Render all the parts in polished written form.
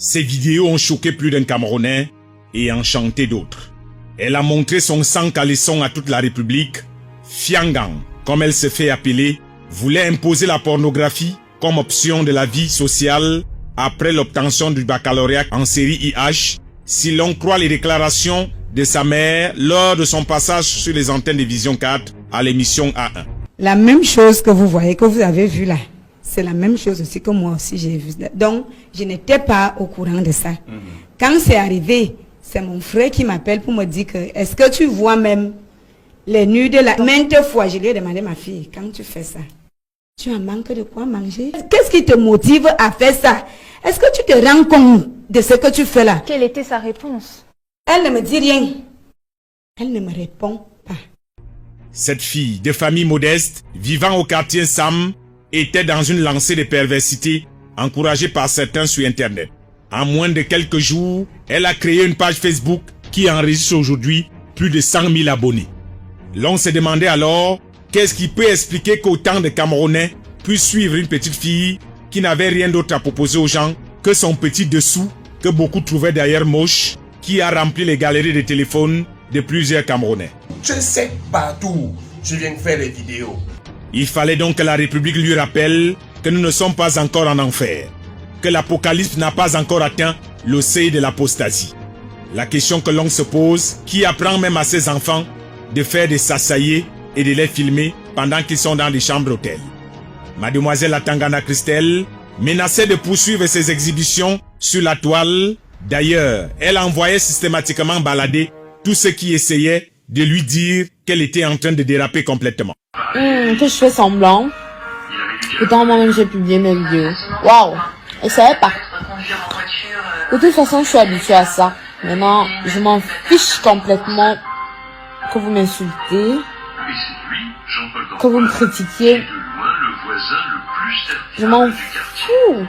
Ces vidéos ont choqué plus d'un Camerounais et enchanté d'autres. Elle a montré son sang caleçon à toute la République. Fiangang, comme elle se fait appeler, voulait imposer la pornographie comme option de la vie sociale après l'obtention du baccalauréat en série IH, si l'on croit les déclarations de sa mère lors de son passage sur les antennes de Vision 4 à l'émission A1. La même chose que vous voyez, que vous avez vu là, c'est la même chose aussi que moi aussi j'ai vu. Donc, je n'étais pas au courant de ça. Quand c'est arrivé, c'est mon frère qui m'appelle pour me dire que, est-ce que tu vois même les nus de la... Maintes fois, je lui ai demandé, ma fille, quand tu fais ça, tu as manque de quoi manger? Qu'est-ce qui te motive à faire ça? Est-ce que tu te rends compte de ce que tu fais là? Quelle était sa réponse? Elle ne me dit rien. Elle ne me répond pas. Cette fille de famille modeste, vivant au quartier Sam, était dans une lancée de perversité encouragée par certains sur Internet. En moins de quelques jours, elle a créé une page Facebook qui enregistre aujourd'hui plus de 100 000 abonnés. L'on se demandait alors qu'est-ce qui peut expliquer qu'autant de Camerounais puissent suivre une petite fille qui n'avait rien d'autre à proposer aux gens que son petit dessous, que beaucoup trouvaient d'ailleurs moche, qui a rempli les galeries de téléphones de plusieurs Camerounais. Je sais partout, je viens de faire des vidéos. Il fallait donc que la République lui rappelle que nous ne sommes pas encore en enfer, que l'Apocalypse n'a pas encore atteint le seuil de l'apostasie. La question que l'on se pose, qui apprend même à ses enfants de faire des sassaillés et de les filmer pendant qu'ils sont dans des chambres d'hôtel. Mademoiselle Atangana Christelle menaçait de poursuivre ses exhibitions sur la toile. D'ailleurs, elle envoyait systématiquement balader tous ceux qui essayaient de lui dire qu'elle était en train de déraper complètement. Que je fais semblant. Pourtant, moi-même, j'ai publié mes vidéos. Waouh! Elle savait pas. De toute façon, je suis habituée à ça. Maintenant, je m'en fiche complètement que vous m'insultez, que vous me critiquiez. Je m'en fous.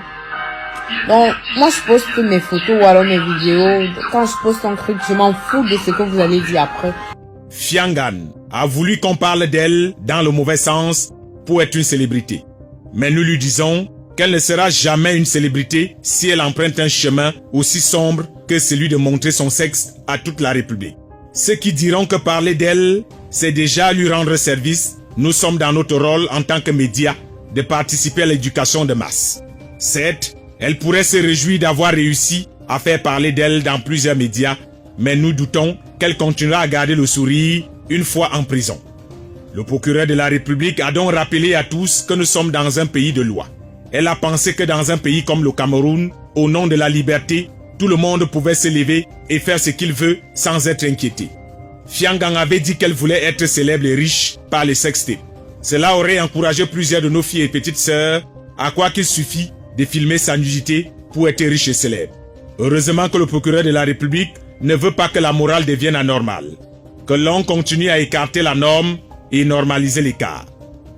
Donc, moi, je poste mes photos ou alors mes vidéos. Quand je poste un truc, je m'en fous de ce que vous allez dire après. Fiangan a voulu qu'on parle d'elle dans le mauvais sens pour être une célébrité. Mais nous lui disons qu'elle ne sera jamais une célébrité si elle emprunte un chemin aussi sombre que celui de montrer son sexe à toute la République. Ceux qui diront que parler d'elle, c'est déjà lui rendre service, nous sommes dans notre rôle en tant que médias de participer à l'éducation de masse. Certes, elle pourrait se réjouir d'avoir réussi à faire parler d'elle dans plusieurs médias, mais nous doutons qu'elle continuera à garder le sourire une fois en prison. Le procureur de la République a donc rappelé à tous que nous sommes dans un pays de loi. Elle a pensé que dans un pays comme le Cameroun, au nom de la liberté, tout le monde pouvait se lever et faire ce qu'il veut sans être inquiété. Fiangang avait dit qu'elle voulait être célèbre et riche par les sextapes. Cela aurait encouragé plusieurs de nos filles et petites sœurs à croire qu'il suffit de filmer sa nudité pour être riche et célèbre. Heureusement que le procureur de la République ne veut pas que la morale devienne anormale, que l'on continue à écarter la norme et normaliser l'écart.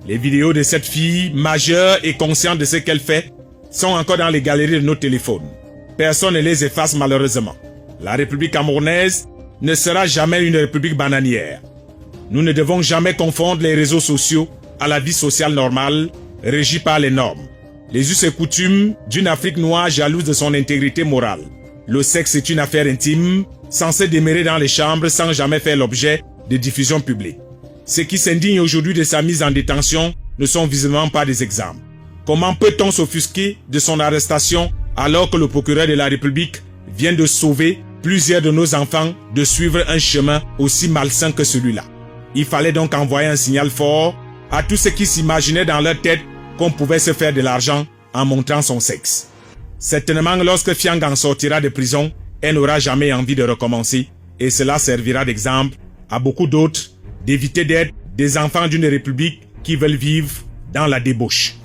Les vidéos de cette fille, majeure et consciente de ce qu'elle fait, sont encore dans les galeries de nos téléphones. Personne ne les efface malheureusement. La République camerounaise ne sera jamais une république bananière. Nous ne devons jamais confondre les réseaux sociaux à la vie sociale normale, régie par les normes. Les us et coutumes d'une Afrique noire jalouse de son intégrité morale. Le sexe est une affaire intime, censée demeurer dans les chambres sans jamais faire l'objet de diffusion publique. Ceux qui s'indignent aujourd'hui de sa mise en détention ne sont visiblement pas des exemples. Comment peut-on s'offusquer de son arrestation alors que le procureur de la République vient de sauver plusieurs de nos enfants de suivre un chemin aussi malsain que celui-là? Il fallait donc envoyer un signal fort à tous ceux qui s'imaginaient dans leur tête qu'on pouvait se faire de l'argent en montrant son sexe. Certainement, lorsque Fiangang sortira de prison, elle n'aura jamais envie de recommencer et cela servira d'exemple à beaucoup d'autres d'éviter d'être des enfants d'une république qui veulent vivre dans la débauche.